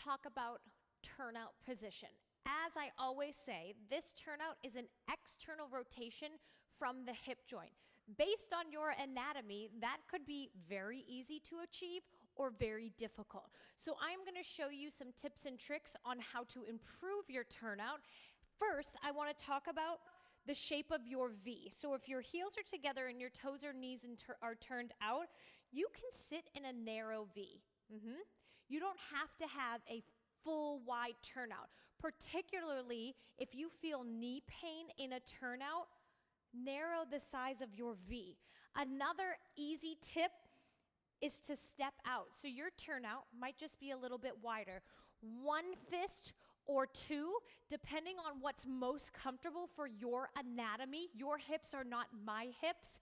talk about turnout position. As I always say, this turnout is an external rotation from the hip joint. Based on your anatomy, that could be very easy to achieve or very difficult. So I'm going to show you some tips and tricks on how to improve your turnout. First, I want to talk about the shape of your V. So if your heels are together and your toes or knees are turned out, you can sit in a narrow V. You don't have to have a full wide turnout. Particularly if you feel knee pain in a turnout, narrow the size of your V. Another easy tip is to step out. So your turnout might just be a little bit wider. One fist or two, depending on what's most comfortable for your anatomy. Your hips are not my hips.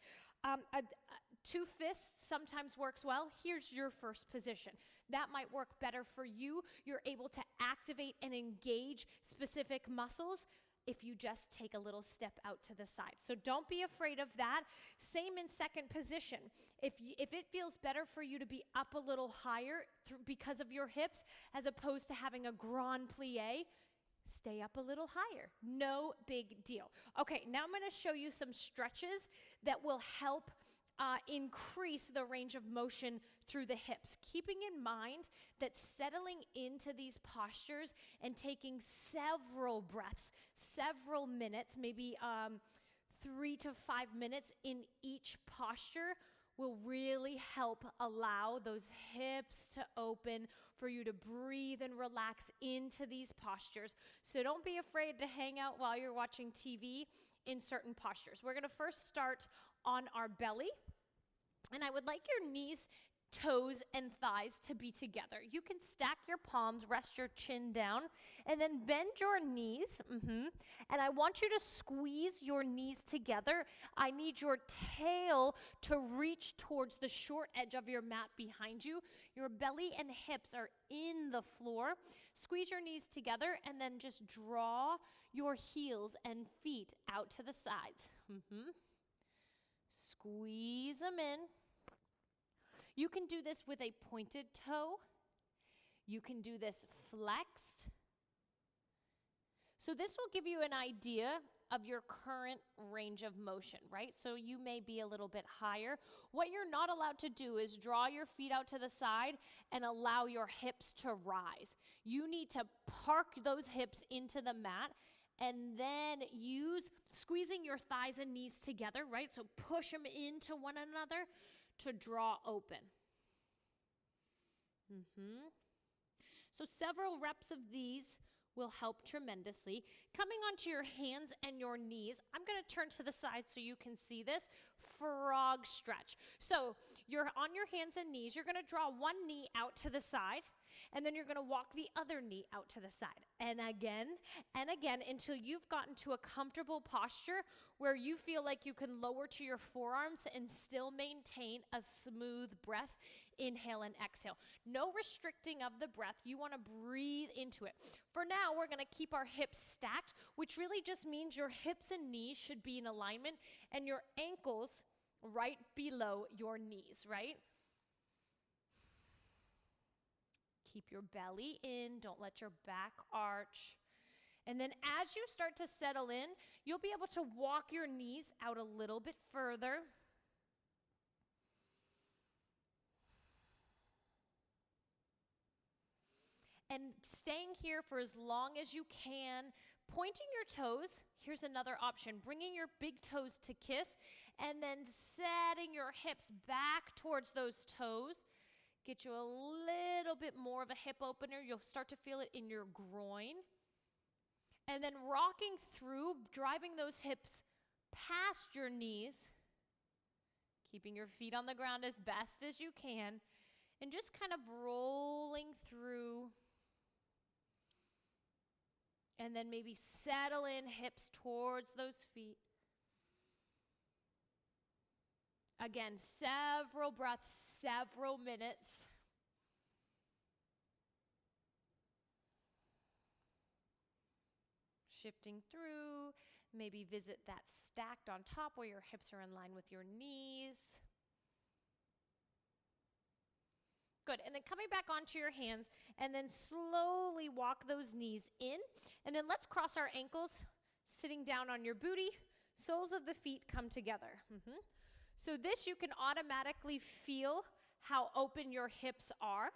Two fists sometimes works well. Here's your first position. That might work better for you. You're able to activate and engage specific muscles if you just take a little step out to the side. So don't be afraid of that. Same in second position. If it feels better for you to be up a little higher because of your hips as opposed to having a grand plie, stay up a little higher. No big deal. Okay, now I'm going to show you some stretches that will help increase the range of motion through the hips, keeping in mind that settling into these postures and taking several breaths, several minutes, maybe 3 to 5 minutes in each posture will really help allow those hips to open for you to breathe and relax into these postures. So don't be afraid to hang out while you're watching TV in certain postures. We're gonna first start on our belly, and I would like your knees, toes, and thighs to be together. You can stack your palms, rest your chin down, and then bend your knees. And I want you to squeeze your knees together. I need your tail to reach towards the short edge of your mat behind you. Your belly and hips are in the floor. Squeeze your knees together and then just draw your heels and feet out to the sides. Squeeze them in. You can do this with a pointed toe. You can do this flexed. So this will give you an idea of your current range of motion, right? So you may be a little bit higher. What you're not allowed to do is draw your feet out to the side and allow your hips to rise. You need to park those hips into the mat and then use squeezing your thighs and knees together, right? So push them into one another to draw open. So several reps of these will help tremendously. Coming onto your hands and your knees, I'm going to turn to the side so you can see this. Frog stretch. So you're on your hands and knees. You're going to draw one knee out to the side, and then you're going to walk the other knee out to the side. And again until you've gotten to a comfortable posture where you feel like you can lower to your forearms and still maintain a smooth breath. Inhale and exhale. No restricting of the breath. You want to breathe into it. For now, we're going to keep our hips stacked, which really just means your hips and knees should be in alignment and your ankles right below your knees, right? Keep your belly in, don't let your back arch. And then as you start to settle in, you'll be able to walk your knees out a little bit further. And staying here for as long as you can, pointing your toes. Here's another option, bringing your big toes to kiss, and then setting your hips back towards those toes. Get you a little bit more of a hip opener. You'll start to feel it in your groin. And then rocking through, driving those hips past your knees, keeping your feet on the ground as best as you can, and just kind of rolling through. And then maybe settle in, hips towards those feet. Again, several breaths, several minutes. Shifting through, maybe visit that stacked on top where your hips are in line with your knees. Good. And then coming back onto your hands, and then slowly walk those knees in. And then let's cross our ankles, sitting down on your booty. Soles of the feet come together. So this, you can automatically feel how open your hips are.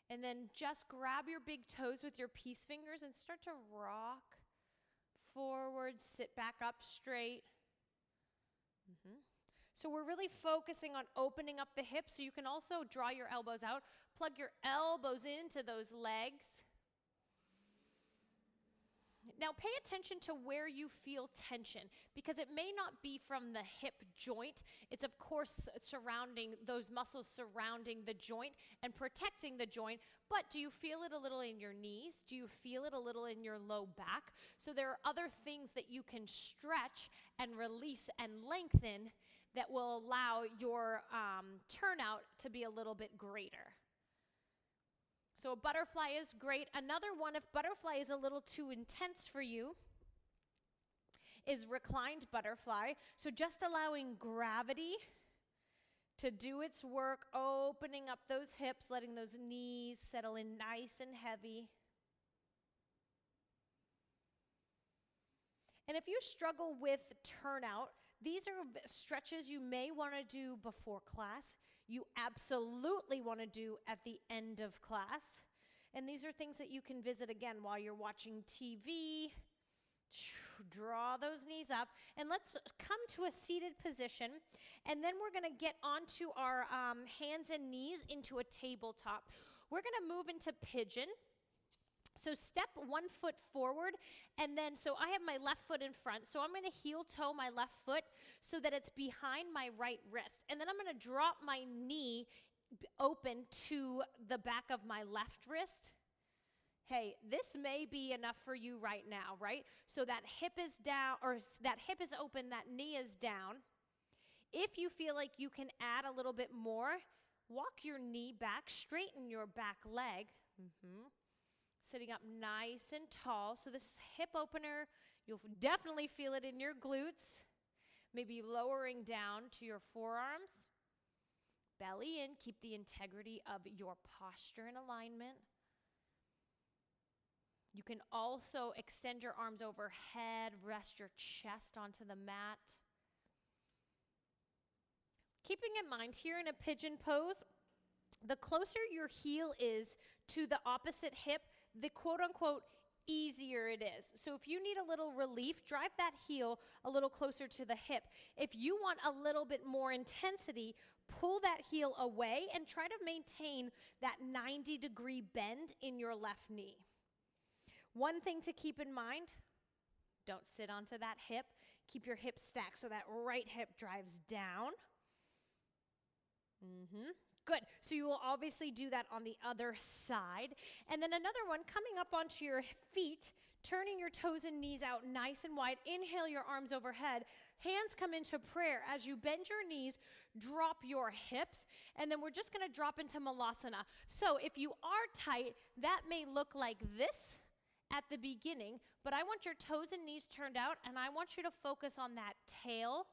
And then just grab your big toes with your peace fingers and start to rock forward, sit back up straight. So we're really focusing on opening up the hips, so you can also draw your elbows out, plug your elbows into those legs. Now pay attention to where you feel tension, because it may not be from the hip joint. It's of course surrounding those muscles surrounding the joint and protecting the joint, but do you feel it a little in your knees? Do you feel it a little in your low back? So there are other things that you can stretch and release and lengthen that will allow your turnout to be a little bit greater. So a butterfly is great. Another one, if butterfly is a little too intense for you, is reclined butterfly. So just allowing gravity to do its work, opening up those hips, letting those knees settle in nice and heavy. And if you struggle with turnout, these are stretches you may want to do before class. You absolutely want to do at the end of class. And these are things that you can visit again while you're watching TV. Draw those knees up. And let's come to a seated position. And then we're going to get onto our hands and knees into a tabletop. We're going to move into pigeon. So step 1 foot forward, and then, so I have my left foot in front, so I'm going to heel toe my left foot so that it's behind my right wrist. And then I'm going to drop my knee open to the back of my left wrist. Hey, this may be enough for you right now, right? So that hip is down, or that hip is open, that knee is down. If you feel like you can add a little bit more, walk your knee back, straighten your back leg. Sitting up nice and tall. So this hip opener, you'll definitely feel it in your glutes. Maybe lowering down to your forearms. Belly in, keep the integrity of your posture in alignment. You can also extend your arms overhead, rest your chest onto the mat. Keeping in mind here in a pigeon pose, the closer your heel is to the opposite hip, the quote-unquote easier it is. So if you need a little relief, drive that heel a little closer to the hip. If you want a little bit more intensity, pull that heel away and try to maintain that 90-degree bend in your left knee. One thing to keep in mind, don't sit onto that hip. Keep your hips stacked so that right hip drives down. Good. So you will obviously do that on the other side. And then another one, coming up onto your feet, turning your toes and knees out nice and wide. Inhale your arms overhead. Hands come into prayer. As you bend your knees, drop your hips. And then we're just going to drop into Malasana. So if you are tight, that may look like this at the beginning. But I want your toes and knees turned out, and I want you to focus on that tail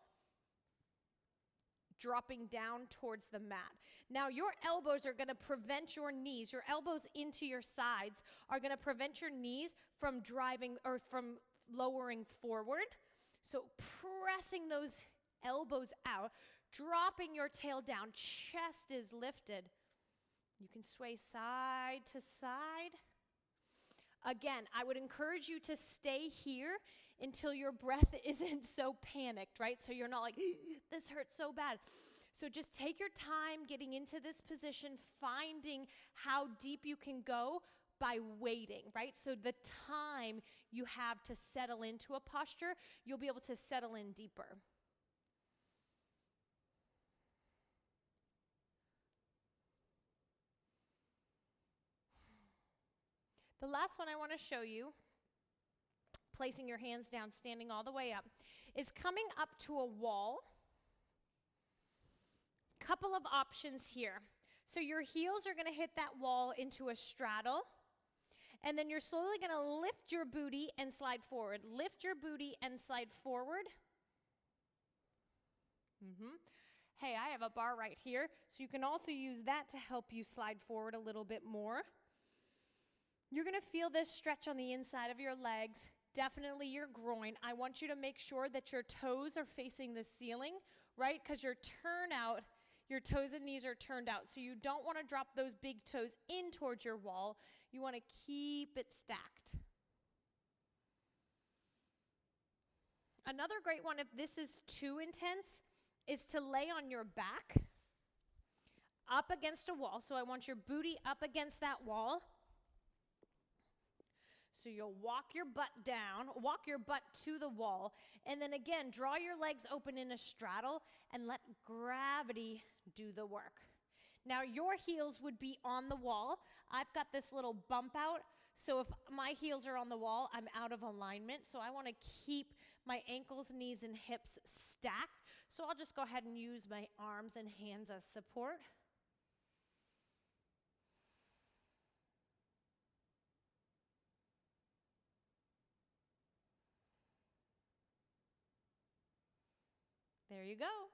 dropping down towards the mat. Now your elbows are going to prevent your knees, your elbows into your sides are going to prevent your knees from driving or from lowering forward. So pressing those elbows out, dropping your tail down, chest is lifted. You can sway side to side. Again, I would encourage you to stay here until your breath isn't so panicked, right? So you're not like, this hurts so bad. So just take your time getting into this position, finding how deep you can go by waiting, right? So the time you have to settle into a posture, you'll be able to settle in deeper. The last one I want to show you, placing your hands down, standing all the way up, is coming up to a wall. Couple of options here. So your heels are going to hit that wall into a straddle, and then you're slowly going to lift your booty and slide forward. Lift your booty and slide forward. Hey, I have a bar right here, so you can also use that to help you slide forward a little bit more. You're gonna feel this stretch on the inside of your legs, definitely your groin. I want you to make sure that your toes are facing the ceiling, right? Because your turnout, your toes and knees are turned out. So you don't wanna drop those big toes in towards your wall. You wanna keep it stacked. Another great one, if this is too intense, is to lay on your back up against a wall. So I want your booty up against that wall. So you'll walk your butt down, walk your butt to the wall, and then again, draw your legs open in a straddle and let gravity do the work. Now your heels would be on the wall. I've got this little bump out, so if my heels are on the wall, I'm out of alignment. So I wanna keep my ankles, knees, and hips stacked. So I'll just go ahead and use my arms and hands as support. There you go.